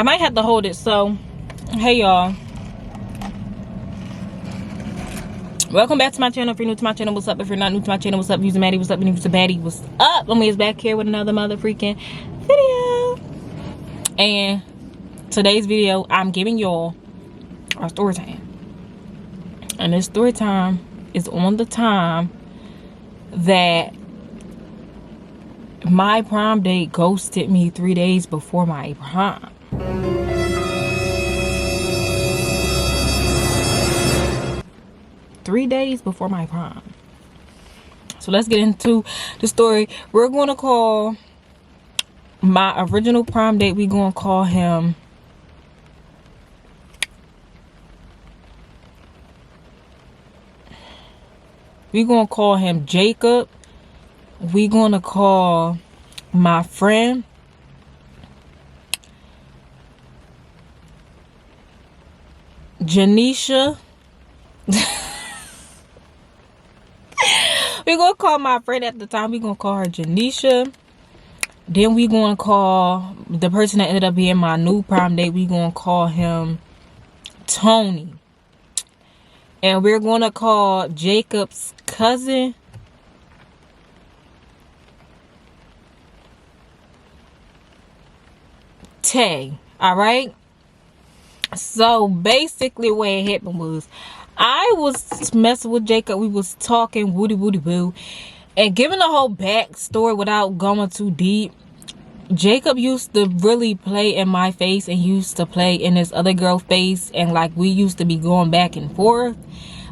I might have to hold it. So, hey y'all. Welcome back to my channel. If you're new to my channel, what's up? If you're not new to my channel, what's up? If you're Maddie, what's up? And if you're Baddie, what's up? Lamia's back here with another mother freaking video. And today's video, I'm giving y'all our story time. And this story time is on the time that my prom date ghosted me 3 days before my prom. 3 days before my prom. So let's get into the story. We're going to call my original prom date, we're going to call him Jacob. We're going to call my friend Janisha. We're going to call my friend at the time. We're going to call her Janisha. Then we're going to call the person that ended up being my new prom date. We're going to call him Tony. And we're going to call Jacob's cousin Tay. Alright? So basically what happened was, I was messing with Jacob. We was talking woody boo. And giving the whole backstory without going too deep, Jacob used to really play in my face and used to play in this other girl's face. And like we used to be going back and forth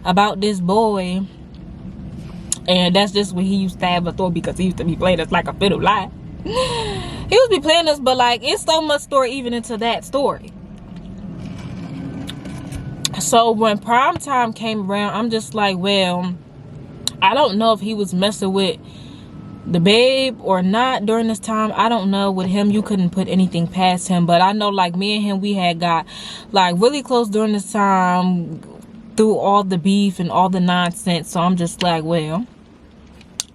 about this boy. And that's just what he used to have a thought, because he used to be playing us like a fiddle lie. He used to be playing us, but like it's so much story even into that story. So when prom time came around, I'm just like, well, I don't know if he was messing with the babe or not during this time. I don't know. With him, you couldn't put anything past him. But I know like me and him, we had got like really close during this time through all the beef and all the nonsense. So I'm just like, well,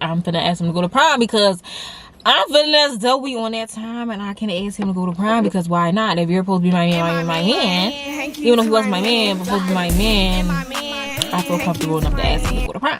I'm finna ask him to go to prom, because I'm feeling as though we on that time and I can ask him to go to prom, because why not? If you're supposed to be my man, even though he wasn't my man, but supposed to be my man, I feel comfortable enough to ask him to go to prom.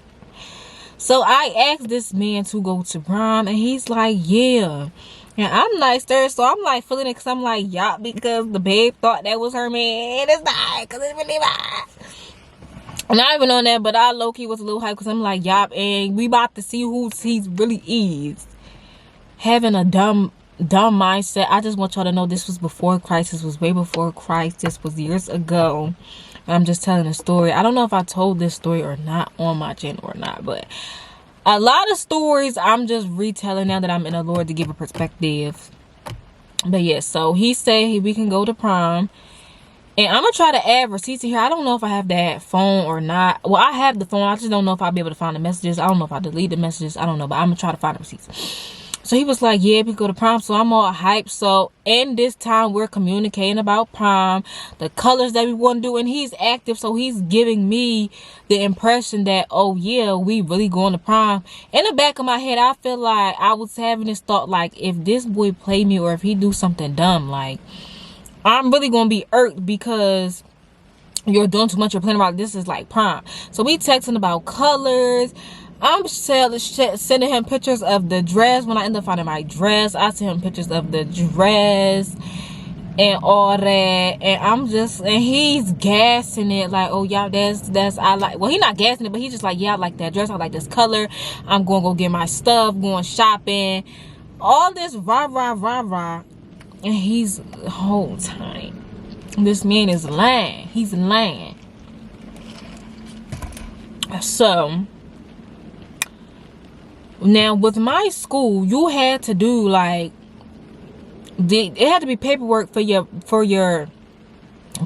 So I asked this man to go to prom, and he's like, yeah. And I'm like, sir, so I'm like feeling it, because I'm like, yeah, because the babe thought that was her man. It's not, because it's really mine. Not even on that, but I low-key was a little hype, because I'm like, yup, and we about to see who he really is. Having a dumb mindset. I just want y'all to know this was before Christ. This was way before Christ. This was years ago. And I'm just telling a story. I don't know if I told this story or not on my channel or not, but a lot of stories I'm just retelling now that I'm in the Lord to give a perspective. But yeah, so he said we can go to prom. And I'm going to try to add receipts in here. I don't know if I have that phone or not. Well, I have the phone. I just don't know if I'll be able to find the messages. I don't know if I delete the messages. I don't know. But I'm going to try to find the receipts. So he was like, yeah, we go to prom. So I'm all hyped. So in this time, we're communicating about prom, the colors that we want to do. And he's active. So he's giving me the impression that, oh, yeah, we really going to prom. In the back of my head, I feel like I was having this thought, like, if this boy play me or if he do something dumb, like, I'm really going to be irked, because you're doing too much. You're playing about this is like prom. So we texting about colors. I'm sending him pictures of the dress. When I end up finding my dress, I send him pictures of the dress and all that. And he's gassing it like, oh, y'all, that's, I like, well, he's not gassing it, but he's just like, yeah, I like that dress. I like this color. I'm going to go get my stuff, going shopping. All this rah. And he's the whole time, this man is lying. He's lying. So now with my school, you had to do like it had to be paperwork for your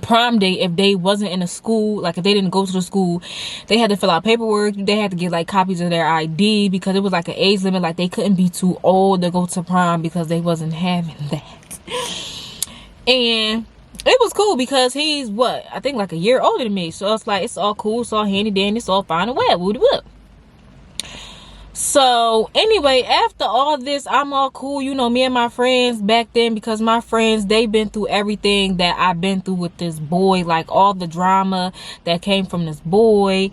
prom date. If they wasn't in a school, like if they didn't go to the school, they had to fill out paperwork. They had to get like copies of their ID, because it was like an age limit. Like they couldn't be too old to go to prom, because they wasn't having that. And it was cool, because he's what, I think like a year older than me. So it's like, it's all cool, it's all handy dandy, it's all fine and well, woody whoop. So anyway, after all this, I'm all cool. You know, me and my friends back then, because my friends, they've been through everything that I've been through with this boy. Like all the drama that came from this boy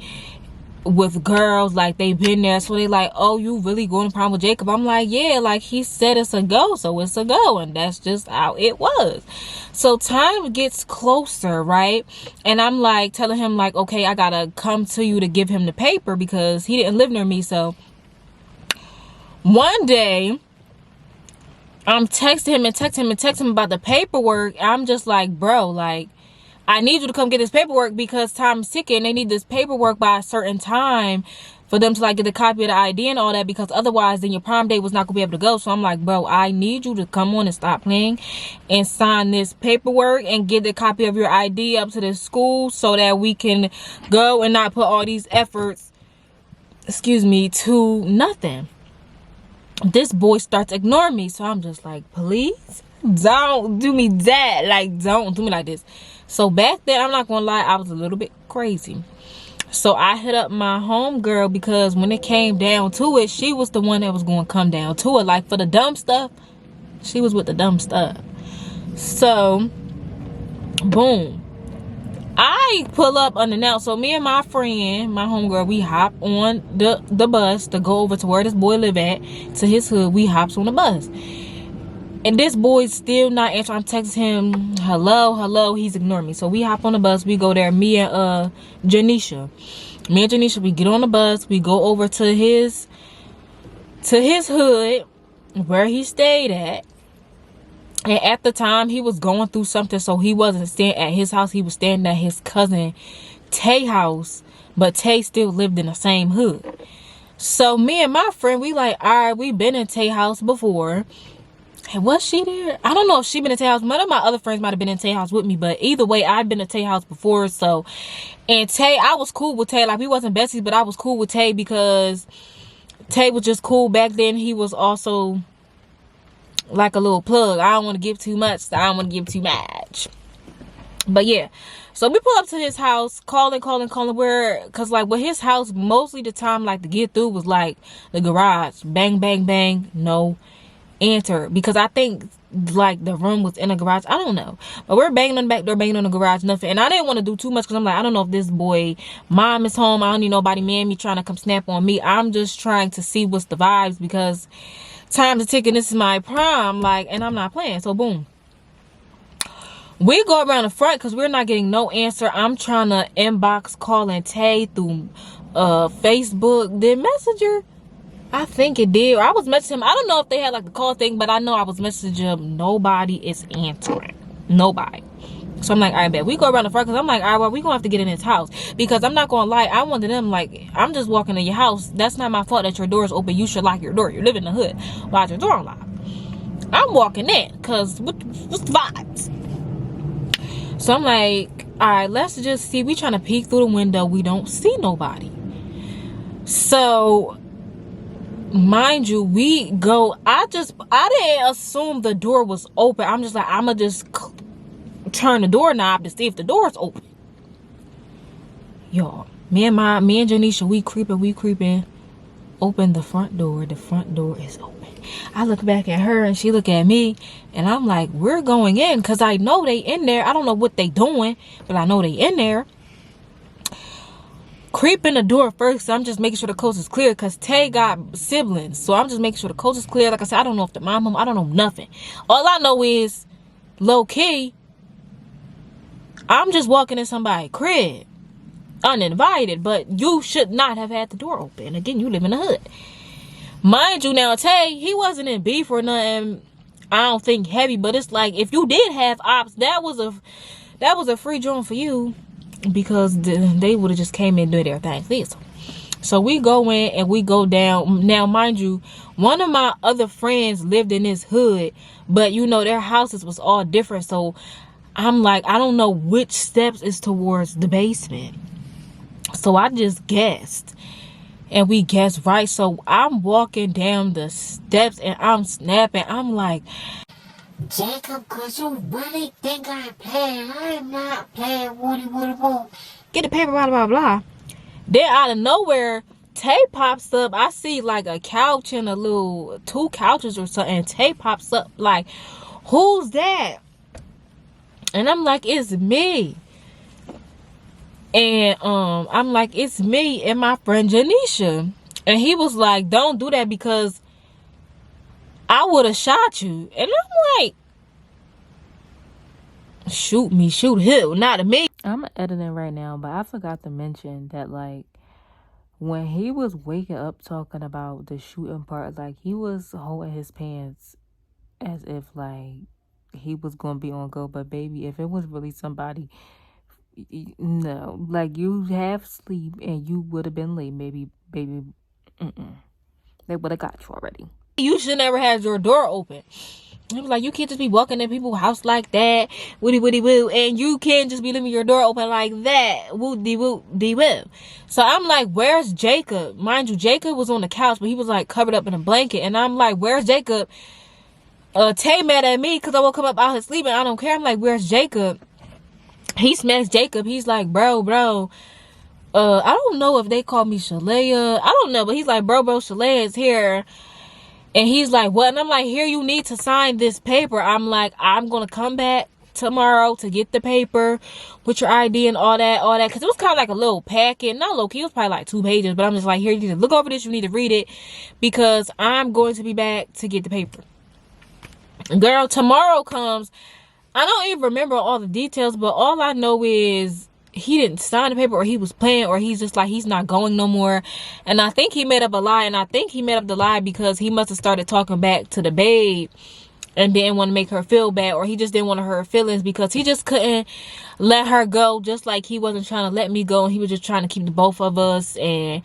with girls, like they've been there. So they like, oh, you really going to prom with Jacob? I'm like, yeah, like he said it's a go, so it's a go. And that's just how it was. So time gets closer, right? And I'm like telling him like, okay, I gotta come to you to give him the paper because he didn't live near me. So one day I'm texting him about the paperwork. I'm just like, bro, like, I need you to come get this paperwork because time's ticking. They need this paperwork by a certain time for them to like get a copy of the ID and all that, because otherwise then your prom date was not gonna be able to go. So I'm like, bro, I need you to come on and stop playing and sign this paperwork and get the copy of your ID up to the school so that we can go and not put all these efforts, to nothing. This boy starts ignoring me. So I'm just like, please don't do me that. Like, don't do me like this. So back then, I'm not gonna lie, I was a little bit crazy. So I hit up my homegirl, because when it came down to it, she was the one that was going to come down to it. Like for the dumb stuff, she was with the dumb stuff. So boom, I pull up unannounced. So me and my friend, my homegirl, we hop on the bus to go over to where this boy live at, to his hood. We hops on the bus. And this boy's still not answering. I'm texting him, hello. He's ignoring me. So we hop on the bus. We go there. Me and Janisha. We get on the bus. We go over to his hood where he stayed at. And at the time, he was going through something, so he wasn't staying at his house. He was staying at his cousin Tay house. But Tay still lived in the same hood. So me and my friend, we like, all right, we been in Tay house before. And was she there? I don't know if she been in Tay house. One of my other friends might have been in Tay house with me, but either way, I've been in Tay house before. So, and Tay, I was cool with Tay. Like, we wasn't besties, but I was cool with Tay because Tay was just cool back then. He was also like a little plug. I don't want to give too much. So I don't want to give too much. But yeah, so we pull up to his house, calling where, cause like with his house, mostly the time, like to get through was like the garage, bang, bang, bang, no enter, because I think like the room was in the garage. I don't know, but we're banging on the back door, banging on the garage, nothing. And I didn't want to do too much because I'm like, I don't know if this boy mom is home. I don't need nobody man me trying to come snap on me. I'm just trying to see what's the vibes, because time's a ticking. This is my prom, like, and I'm not playing. So boom, we go around the front because we're not getting no answer. I'm trying to inbox calling Tay through Facebook, then Messenger. I think it did. Or I was messaging him. I don't know if they had like a call thing, but I know I was messaging him. Nobody is answering. Nobody. So I'm like, all right, bet. We go around the front because I'm like, all right, well, we going to have to get in his house. Because I'm not going to lie. I wanted them, like, I'm just walking to your house. That's not my fault that your door is open. You should lock your door. You live in the hood. Why is your door unlocked? I'm walking in because what's the vibes? So I'm like, all right, let's just see. We trying to peek through the window. We don't see nobody. So mind you, we go, I didn't assume the door was open. I'm just like, I'm gonna just turn the doorknob to see if the door's open. Y'all, me and Janisha, we creeping, open the front door. The front door is open. I look back at her and she look at me, and I'm like, we're going in, because I know they in there. I don't know what they doing, but I know they in there. Creep in the door first. So I'm just making sure the coast is clear, because Tay got siblings. So I'm just making sure the coast is clear. Like I said, I don't know if the mom home. I don't know nothing. All I know is, low key, I'm just walking in somebody's crib. Uninvited. But you should not have had the door open. Again, you live in the hood. Mind you, now, Tay, he wasn't in beef or nothing. I don't think heavy. But it's like, if you did have ops, that was a free joint for you. Because they would have just came in and doing their thing. So we go in and we go down. Now, mind you, one of my other friends lived in this hood, but you know, their houses was all different. So I'm like, I don't know which steps is towards the basement. So I just guessed, and we guessed right. So I'm walking down the steps and I'm snapping. I'm like, Jacob, cause you really think I'm playing. I'm not playing. Woody. Get the paper, blah, blah, blah. Then out of nowhere, Tay pops up. I see like a couch and a little 2 couches or something. And Tay pops up like, who's that? And I'm like, it's me. And I'm like, it's me and my friend Janisha. And he was like, don't do that because I would have shot you. And I'm like, shoot me, shoot him, not me. I'm editing right now, but I forgot to mention that, like, when he was waking up talking about the shooting part, like, he was holding his pants as if, like, he was gonna be on go. But baby, if it was really somebody, no, like, you have sleep and you would have been late, baby. They would have got you already. You should never have your door open. He was like, you can't just be walking in people's house like that, woody woo, and you can't just be leaving your door open like that, woody woo. So I'm like, where's Jacob? Mind you, Jacob was on the couch, but he was like covered up in a blanket, and I'm like, where's Jacob? Tay mad at me because I woke him up out his sleep, and I don't care. I'm like, where's Jacob? He smacks Jacob. He's like, bro. I don't know if they call me Shalea. I don't know, but he's like, bro, Shalea is here. And he's like, what? And I'm like, here, you need to sign this paper. I'm like, I'm going to come back tomorrow to get the paper with your ID and all that. Because it was kind of like a little packet. Not low key. It was probably like 2 pages. But I'm just like, here, you need to look over this. You need to read it. Because I'm going to be back to get the paper. Girl, tomorrow comes. I don't even remember all the details. But all I know is he didn't sign the paper, or he was playing, or he's just like, he's not going no more. And I think he made up a lie, and I think he made up the lie because he must have started talking back to the babe and didn't want to make her feel bad, or he just didn't want to hurt her feelings because he just couldn't let her go, just like he wasn't trying to let me go, and he was just trying to keep the both of us. And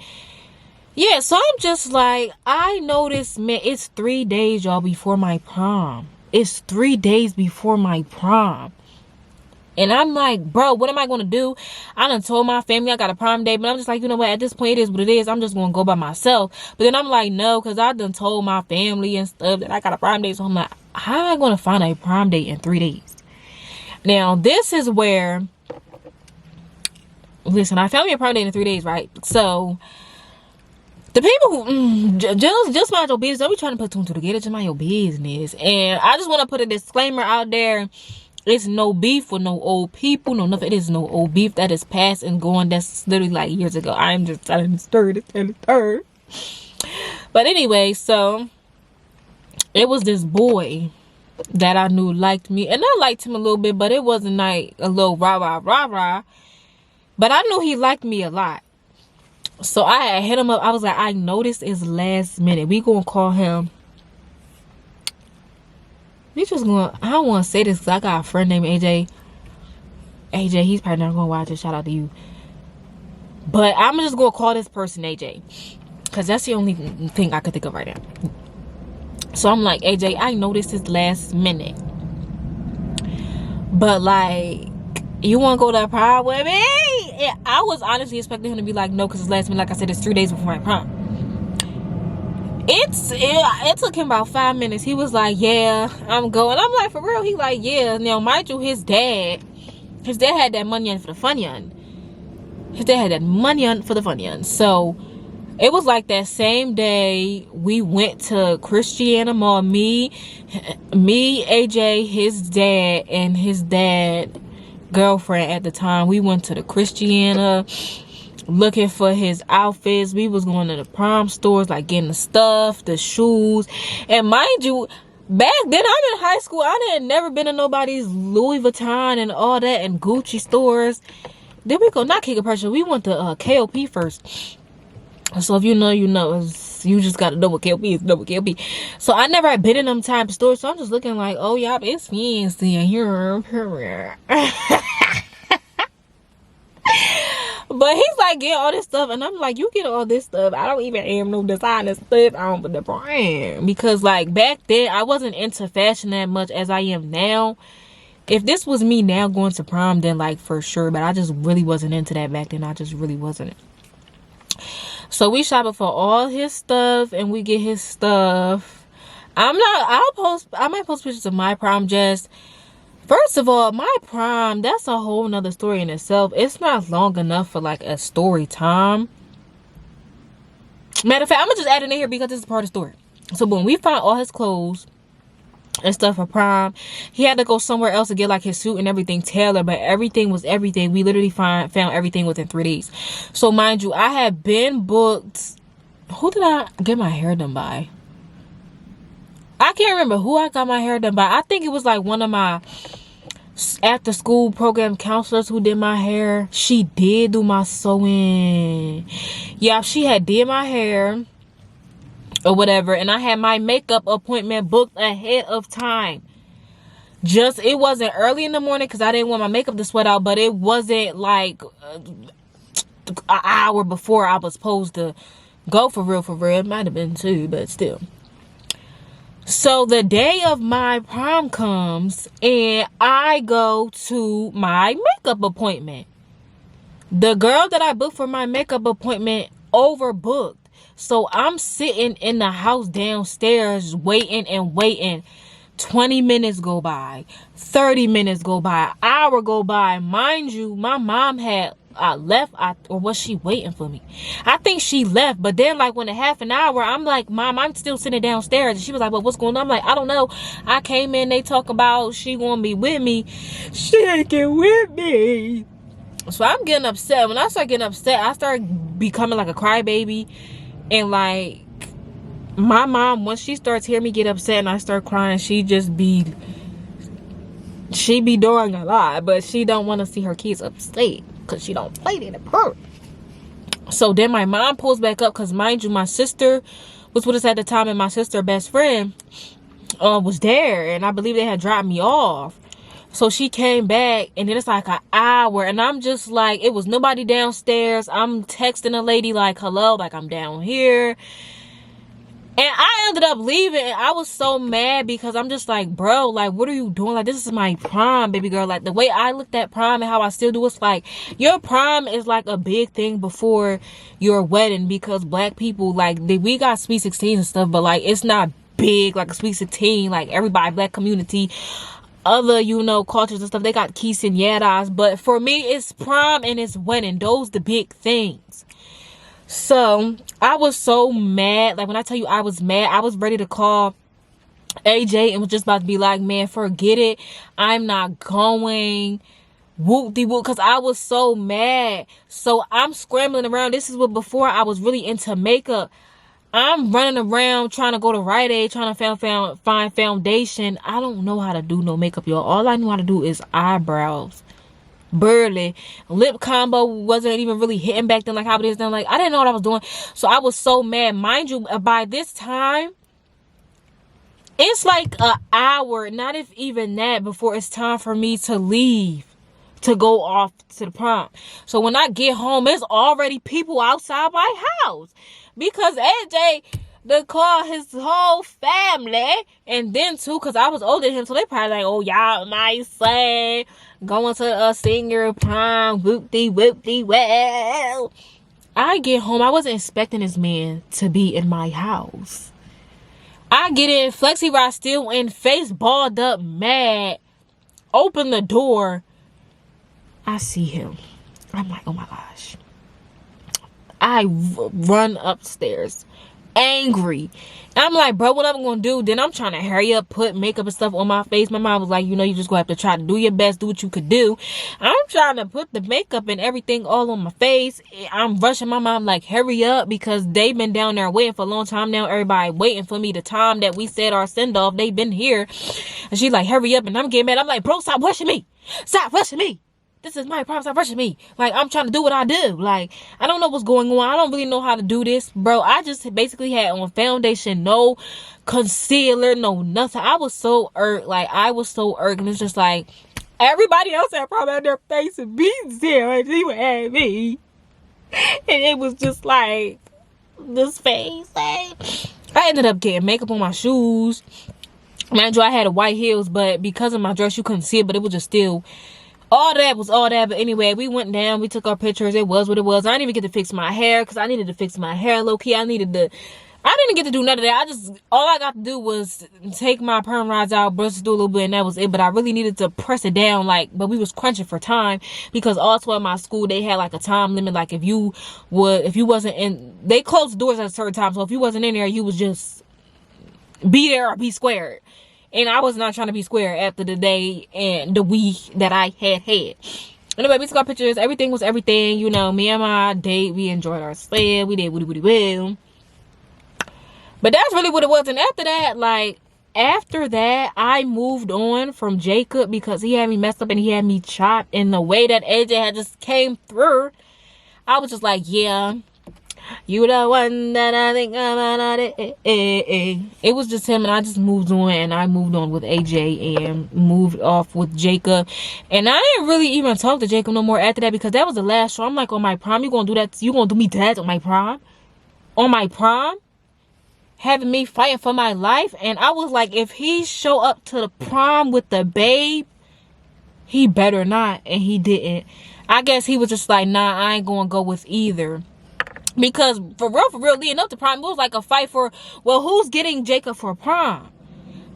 yeah, so I'm just like, I noticed, man, it's 3 days, y'all, before my prom. It's 3 days before my prom. And I'm like, bro, what am I going to do? I done told my family I got a prom date. But I'm just like, you know what? At this point, it is what it is. I'm just going to go by myself. But then I'm like, no, because I done told my family and stuff that I got a prom date. So I'm like, how am I going to find a prom date in 3 days? Now, this is where, listen, I found me a prom date in 3 days, right? So the people who, just mind your business. Don't be trying to put two and two together. Just mind your business. And I just want to put a disclaimer out there. It's no beef with no old people, no nothing. It is no old beef that is past and gone. That's literally like years ago. I'm just telling the story to the third. But anyway, so it was this boy that I knew liked me, and I liked him a little bit, but it wasn't like a little rah. But I knew he liked me a lot. So I had hit him up. I was like, I noticed it's last minute. We gonna call him. We just gonna, I don't want to say this because I got a friend named AJ. AJ, he's probably not gonna watch it. Shout out to you. But I'm just gonna call this person AJ, because that's the only thing I could think of right now. So I'm like, AJ, I noticed this last minute, but like, you want to go to the prom with me? And I was honestly expecting him to be like, no, because it's last minute. Like I said, it's 3 days before my prom. It took him about 5 minutes. He was like, yeah, I'm going. I'm like, for real? He like, yeah. Now, mind you, his dad had that money on for the fun yun. His dad had that money on for the fun yun. So it was like that same day we went to Christiana Mall. Me, AJ, his dad, and his dad girlfriend at the time. We went to the Christiana looking for his outfits. We was going to the prom stores, like getting the stuff, the shoes. And mind you, back then I'm in high school, I had never been to nobody's Louis Vuitton and all that and Gucci stores. Then we go, not King of Pressure, we went to KOP first. So if you know, you know. You just gotta know what KOP is, know what KOP. So I never had been in them type of stores, so I'm just looking like, oh yeah, it's fancy in here. But he's like, get all this stuff, and I'm like, you get all this stuff. I don't even have no designer stuff on the brand, because like back then I wasn't into fashion that much as I am now. If this was me now going to prom, then like for sure, but I just really wasn't into that back then. I just really wasn't. So we shopping for all his stuff, and we get his stuff. I might post pictures of my prom. Just first of all, my prom, that's a whole nother story in itself. It's not long enough for like a story time. Matter of fact, I'm gonna just add it in here because this is part of the story. So when we found all his clothes and stuff for prom, he had to go somewhere else to get like his suit and everything tailored, but everything was everything. We literally found everything within 3 days. So mind you, I had been booked. Who did I get my hair done by? I can't remember who I got my hair done by. I think it was like one of my after school program counselors who did my hair. She did do my sewing. Yeah, she had did my hair or whatever, and I had my makeup appointment booked ahead of time. Just, it wasn't early in the morning because I didn't want my makeup to sweat out, but it wasn't like an hour before I was supposed to go for real. It might have been 2, but still. So the day of my prom comes and I go to my makeup appointment. The girl that I booked for my makeup appointment overbooked. So I'm sitting in the house downstairs waiting and waiting. 20 minutes go by. 30 minutes go by. An hour go by. Mind you, my mom had left, or was she waiting for me? I think she left, but then like when a half an hour, I'm like, Mom, I'm still sitting downstairs. And she was like, well, what's going on? I'm like, I don't know. I came in, they talk about she gonna be with me. She ain't get with me. So I'm getting upset. When I start getting upset, I start becoming like a crybaby. And like my mom, once she starts hearing me get upset and I start crying, she be doing a lot, but she don't want to see her kids upset because she don't play in the prom. So then my mom pulls back up because, mind you, my sister was with us at the time, and my sister best friend was there, and I believe they had dropped me off. So she came back, and then it's like an hour, and I'm just like, it was nobody downstairs. I'm texting a lady like, hello, like I'm down here. And I ended up leaving, and I was so mad because I'm just like, bro, like, what are you doing? Like, this is my prom, baby girl. Like, the way I looked at prom and how I still do, it's like, your prom is like a big thing before your wedding, because black people, like, we got sweet 16 and stuff, but like, it's not big like a sweet 16. Like, everybody, black community, other, you know, cultures and stuff, they got quinceañeras. But for me, it's prom and it's wedding. Those the big things. So I was so mad. Like, when I tell you I was mad, I was ready to call AJ and was just about to be like, man, forget it, I'm not going. Whoop-de-whoop, because I was so mad. So I'm scrambling around. This is what, before I was really into makeup. I'm running around trying to go to Rite Aid, trying to find foundation. I don't know how to do no makeup, y'all. All I know how to do is eyebrows. Barely. Lip combo wasn't even really hitting back then like how it is now. Like, I didn't know what I was doing. So I was so mad. Mind you, by this time, it's like an hour, not if even that, before it's time for me to leave to go off to the prom. So when I get home, there's already people outside my house, because AJ to call his whole family. And then too, because I was older than him, so they probably like, oh, y'all my son going to a senior prom, whoop-de-whoop-de, well. I get home, I wasn't expecting this man to be in my house. I get in, Flexi Rod still in, face balled up, mad, open the door, I see him. I'm like, oh my gosh. I run upstairs, angry. And I'm like, bro, what I'm gonna do? Then I'm trying to hurry up, put makeup and stuff on my face. My mom was like, you know, you just gonna have to try to do your best, do what you could do. I'm trying to put the makeup and everything all on my face. I'm rushing my mom like, hurry up, because they've been down there waiting for a long time now. Everybody waiting for me. The time that we said our send off, they've been here. And she's like, hurry up. And I'm getting mad. I'm like, bro, stop rushing me. Stop rushing me. This is my prom. Stop rushing me. Like, I'm trying to do what I do. Like, I don't know what's going on. I don't really know how to do this. Bro, I just basically had on foundation, no concealer, no nothing. I was so irked. Like, I was so irked. And it's just like, everybody else had prom at their face and be there. And she would have me. And it was just like, this face. Like, I ended up getting makeup on my shoes. Mind you, I had a white heels, but because of my dress, you couldn't see it, but it was just still... all that was all that. But anyway, we went down, we took our pictures. It was what it was. I didn't even get to fix my hair because I needed to fix my hair low-key. I needed to I didn't get to do none of that. All I got to do was take my perm rods out, brush it through a little bit, and that was it. But I really needed to press it down, but we was crunching for time, because also at my school, they had like a time limit. Like if you wasn't in, they closed the doors at a certain time. So if you wasn't in there, you was just be there or be squared. And I was not trying to be squared after the day and the week that I had. Anyway, we took our pictures. Everything was everything. You know, me and my date, we enjoyed ourselves. We did woody well. But that's really what it was. And after that, I moved on from Jacob because he had me messed up and he had me chopped. And the way that AJ had just came through, I was just like, yeah, you the one that I think about. It was just him, and I just moved on. And I moved on with AJ and moved off with Jacob. And I didn't really even talk to Jacob no more after that, because that was the last show. I'm like, on my prom, you gonna do that? You gonna do me that on my prom? On my prom? Having me fighting for my life? And I was like, if he show up to the prom with the babe, he better not. And he didn't. I guess he was just like, nah, I ain't gonna go with either. Because for real, leading up to prom, it was like a fight for, well, who's getting Jacob for prom?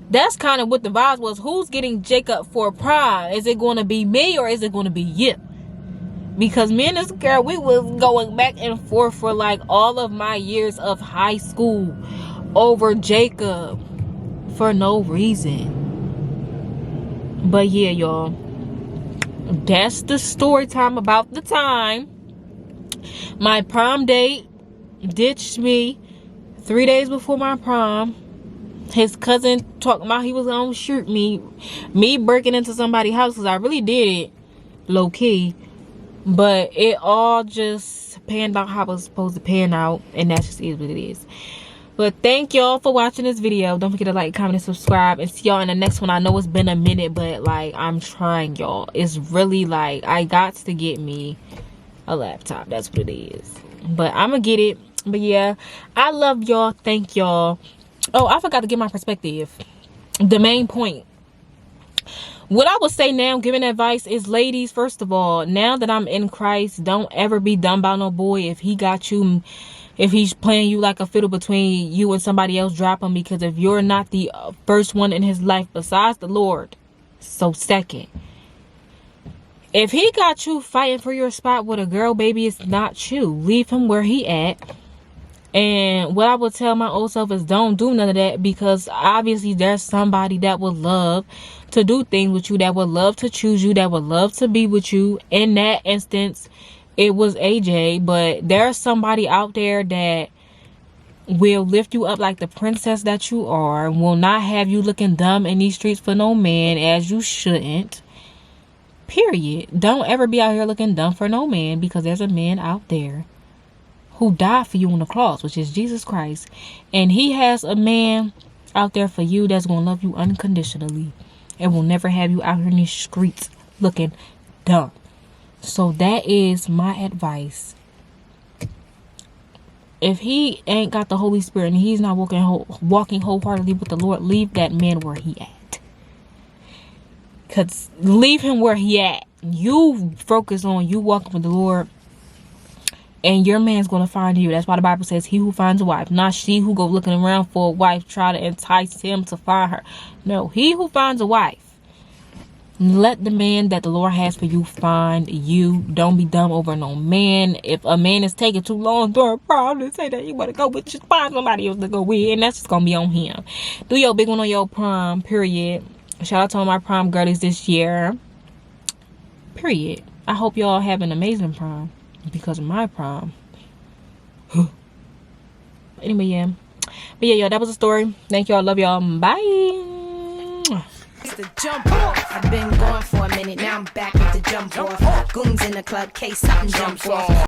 That's kind of what the vibes was. Who's getting Jacob for prom? Is it going to be me or is it going to be you? Because me and this girl, we was going back and forth for like all of my years of high school over Jacob for no reason. But yeah, y'all, that's the story time about the time my prom date ditched me 3 days before my prom. His cousin talking about he was gonna shoot me breaking into somebody's house, because I really did it low key, but it all just panned out how it was supposed to pan out, and that just is what it is. But thank y'all for watching this video. Don't forget to like, comment, and subscribe, and see y'all in the next one. I know it's been a minute, but like, I'm trying, y'all. It's really like, I got to get me a laptop. That's what it is. But I'm gonna get it. But yeah, I love y'all. Thank y'all. Oh, I forgot to give my perspective. The main point. What I would say now, giving advice, is, ladies, first of all, now that I'm in Christ, don't ever be dumb about no boy. If he got you, if he's playing you like a fiddle between you and somebody else, drop him. Because if you're not the first one in his life besides the Lord, so second. If he got you fighting for your spot with a girl, baby, it's not you. Leave him where he at. And what I would tell my old self is, don't do none of that, because obviously there's somebody that would love to do things with you, that would love to choose you, that would love to be with you. In that instance, it was AJ. But there's somebody out there that will lift you up like the princess that you are, will not have you looking dumb in these streets for no man, as you shouldn't. Period. Don't ever be out here looking dumb for no man, because there's a man out there who died for you on the cross, which is Jesus Christ. And he has a man out there for you that's going to love you unconditionally and will never have you out here in these streets looking dumb. So that is my advice. If he ain't got the Holy Spirit and he's not walking wholeheartedly with the Lord, leave that man where he at. Because leave him where he at. You focus on you walking with the Lord, and your man's going to find you. That's why the Bible says, he who finds a wife, not she who go looking around for a wife, try to entice him to find her. No, he who finds a wife. Let the man that the Lord has for you find you. Don't be dumb over no man. If a man is taking too long to probably say that you want to go with, just find somebody else to go with, and that's just going to be on him. Do your big one on your prom, period. Shout out to all my prom girlies this year. Period. I hope y'all have an amazing prom, because of my prom. Anyway, yeah. But yeah, y'all, that was the story. Thank y'all. Love y'all. Bye. The jump off. I've been gone for a minute. Now I'm back with the jump off. Goons in the club, case something jump off.